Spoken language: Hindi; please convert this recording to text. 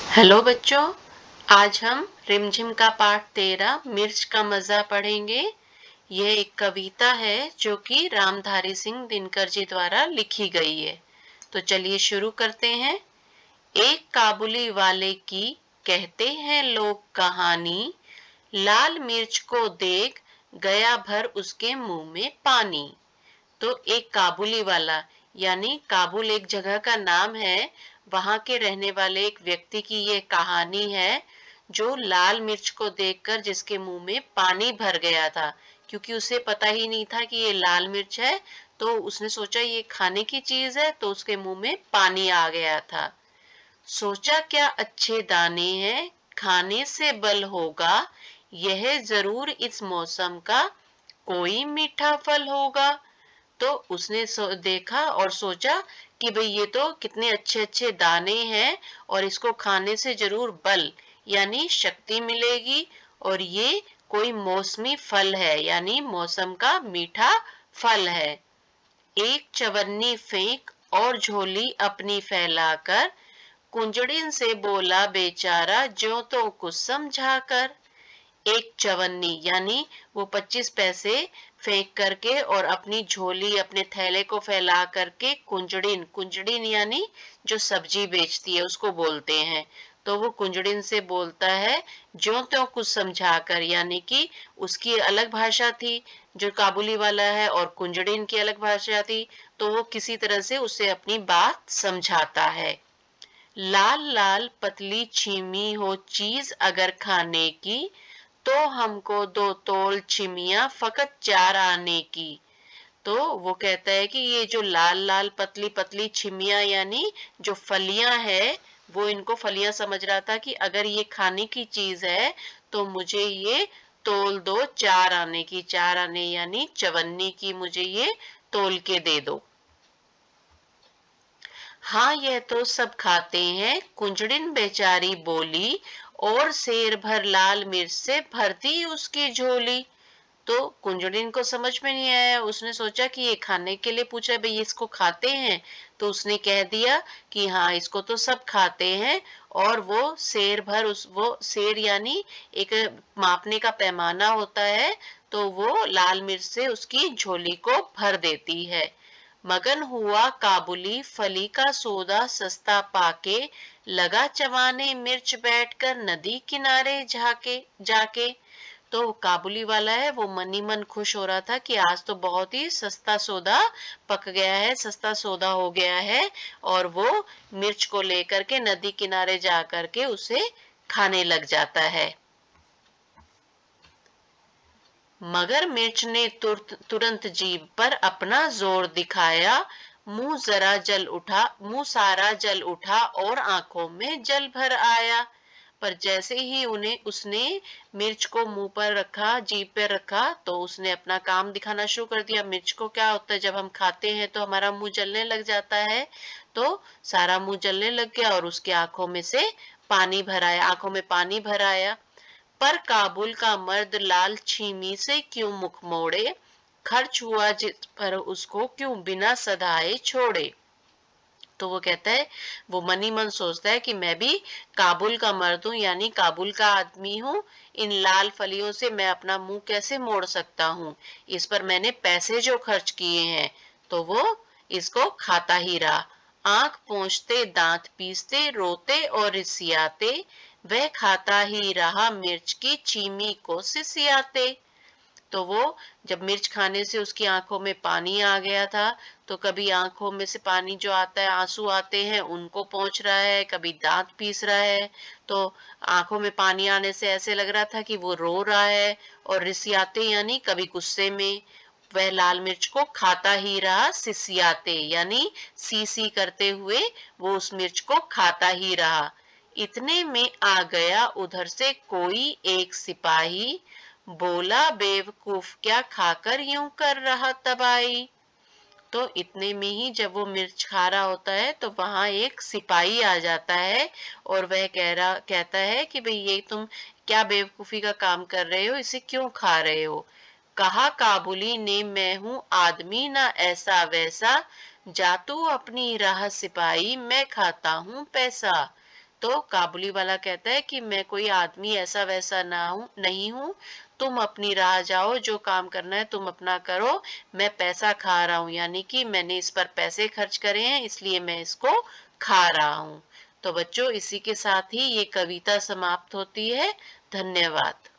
हेलो बच्चों। आज हम रिमझिम का पाठ 13 मिर्च का मजा पढ़ेंगे। यह एक कविता है जो कि रामधारी सिंह दिनकर जी द्वारा लिखी गई है। तो चलिए शुरू करते हैं। एक काबुली वाले की कहते हैं लोग कहानी, लाल मिर्च को देख गया भर उसके मुंह में पानी। तो एक काबुली वाला यानी काबुल एक जगह का नाम है। वहां के रहने वाले एक व्यक्ति की ये कहानी है जो लाल मिर्च को देखकर जिसके मुंह में पानी भर गया था, क्योंकि उसे पता ही नहीं था कि ये लाल मिर्च है। तो उसने सोचा ये खाने की चीज है, तो उसके मुंह में पानी आ गया था। सोचा क्या अच्छे दाने हैं, खाने से बल होगा, यह जरूर इस मौसम का कोई मीठा फल होगा। तो उसने देखा और सोचा कि भाई ये तो कितने अच्छे अच्छे दाने हैं और इसको खाने से जरूर बल यानी शक्ति मिलेगी, और ये कोई मौसमी फल है यानी मौसम का मीठा फल है। एक चवन्नी फेंक और झोली अपनी फैलाकर, कुंजड़िन से बोला बेचारा ज्यों तो कुछ समझा कर। एक चवन्नी यानी वो 25 पैसे फेंक करके और अपनी झोली अपने थैले को फैला करके कुंजड़िन कुंजड़िन यानी जो सब्जी बेचती है उसको बोलते हैं। तो वो कुंजड़िन से बोलता है ज्यों त्यों कुछ समझा कर, यानी कि उसकी अलग भाषा थी जो काबुली वाला है और कुंजड़िन की अलग भाषा थी। तो वो किसी तरह से उसे अपनी बात समझाता है। लाल लाल पतली छीमी हो चीज अगर खाने की, तो हमको 2 तोल छिमिया फकत 4 आने की। तो वो कहता है कि ये जो लाल लाल पतली पतली छिमिया यानी जो फलियां है, वो इनको फलियां समझ रहा था कि अगर ये खाने की चीज है तो मुझे ये तोल दो 4 आने की। 4 आने यानी चवन्नी की मुझे ये तोल के दे दो। हाँ यह तो सब खाते हैं, कुंजड़िन बेचारी बोली, और शेर भर लाल मिर्च से भरती उसकी झोली। तो कुंजड़िन को समझ में नहीं आया, उसने सोचा कि ये खाने के लिए पूछा है, भाई इसको खाते हैं। तो उसने कह दिया कि हाँ इसको तो सब खाते हैं। और वो शेर भर वो शेर यानी एक मापने का पैमाना होता है, तो वो लाल मिर्च से उसकी झोली को भर देती है। मगन हुआ काबुली फली का सौदा सस्ता पाके, लगा चबाने मिर्च बैठकर नदी किनारे जाके जाके। तो काबुली वाला है वो मन ही मन खुश हो रहा था कि आज तो बहुत ही सस्ता सौदा पक गया है, सस्ता सौदा हो गया है। और वो मिर्च को लेकर के नदी किनारे जा करके उसे खाने लग जाता है। मगर मिर्च ने तुरंत जीभ पर अपना जोर दिखाया, मुंह सारा जल उठा और आंखों में जल भर आया। पर जैसे ही उन्हें उसने मिर्च को मुंह पर रखा, जीभ पे रखा, तो उसने अपना काम दिखाना शुरू कर दिया। मिर्च को क्या होता है, जब हम खाते हैं तो हमारा मुंह जलने लग जाता है। तो सारा मुंह जलने लग गया और उसकी आंखों में से पानी भर आया, आंखों में पानी भर आया। पर काबुल का मर्द लाल छीमी से क्यों मुख मोड़े, खर्च हुआ जिस पर उसको क्यों बिना सधाए छोड़े। तो वो कहता है, वो मन ही मन सोचता है कि मैं भी काबुल का मर्द हूँ यानी काबुल का आदमी हूँ। इन लाल फलियों से मैं अपना मुंह कैसे मोड़ सकता हूँ, इस पर मैंने पैसे जो खर्च किए हैं। तो वो इसको खाता ही रहा। आंख पोंछते दांत पीसते रोते और रिसियाते, वह खाता ही रहा मिर्च की चीमी को सिसियाते। तो वो जब मिर्च खाने से उसकी आंखों में पानी आ गया था, तो कभी आंखों में से पानी जो आता है, आंसू आते हैं, उनको पोंछ रहा है, कभी दांत पीस रहा है। तो आंखों में पानी आने से ऐसे लग रहा था कि वो रो रहा है। और रिसियाते यानी कभी गुस्से में वह लाल मिर्च को खाता ही रहा, सिसियाते यानी सी सी करते हुए वो उस मिर्च को खाता ही रहा। इतने में आ गया उधर से कोई एक सिपाही, बोला बेवकूफ क्या खाकर यूं कर रहा तबाही। तो इतने में ही जब वो मिर्च खा रहा होता है तो वहां एक सिपाही आ जाता है, और वह कहता है कि भाई ये तुम क्या बेवकूफी का काम कर रहे हो, इसे क्यों खा रहे हो। कहा काबुली ने, मैं हूं आदमी ना ऐसा वैसा, जा तू अपनी राह सिपाही मैं खाता हूं पैसा। तो काबुली वाला कहता है कि मैं कोई आदमी ऐसा वैसा ना हूँ नहीं हूँ, तुम अपनी राह जाओ, जो काम करना है तुम अपना करो, मैं पैसा खा रहा हूँ, यानी कि मैंने इस पर पैसे खर्च करे हैं इसलिए मैं इसको खा रहा हूँ। तो बच्चों इसी के साथ ही ये कविता समाप्त होती है। धन्यवाद।